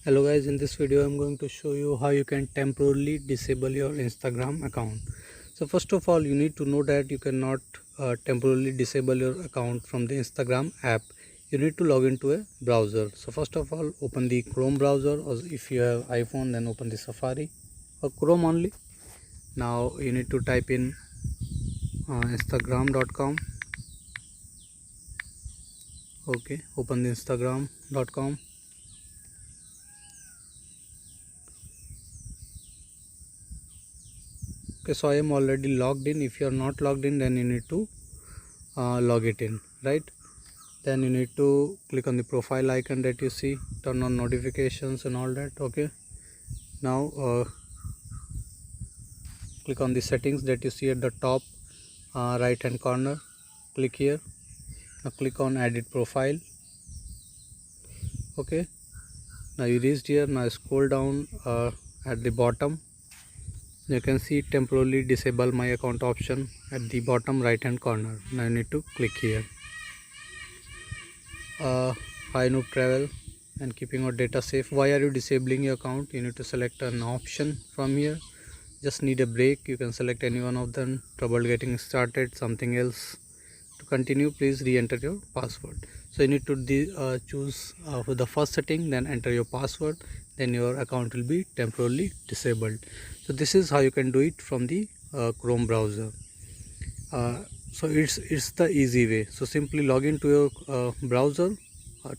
Hello guys, in this video I'm going to show you how you can temporarily disable your Instagram account. So first of all, you need to know that you cannot temporarily disable your account from the Instagram app. You need to log into a browser. So first of all, open the Chrome browser, or if you have iPhone then open the Safari or Chrome only. Now you need to type in instagram.com. Okay, open the instagram.com. Okay, so I am already logged in. If you are not logged in, then you need to log it in, right? Then you need to click on the profile icon that you see, turn on notifications and all that. Okay, now click on the settings that you see at the top right hand corner. Click here. Now click on edit profile. Okay, now you reached here. Now scroll down at the bottom. You can see temporarily disable my account option at the bottom right hand corner. Now you need to click here. High noob travel and keeping your data safe. Why are you disabling your account? You need to select an option from here. Just need a break, you can select any one of them. Trouble getting started, something else. To continue, please re-enter your password. So you need to choose for the first setting, then enter your password, then your account will be temporarily disabled. So this is how you can do it from the Chrome browser. So it's the easy way. So simply log into your browser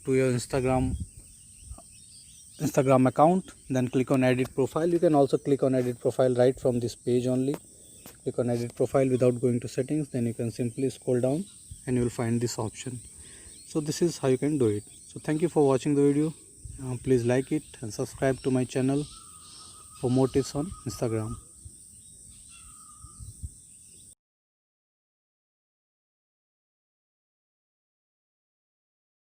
to your Instagram account, then click on edit profile. You can also click on edit profile right from this page only. Click on edit profile without going to settings, then you can simply scroll down and you will find this option. So this is how you can do it. So thank you for watching the video. Please like it and subscribe to my channel for more tips on Instagram.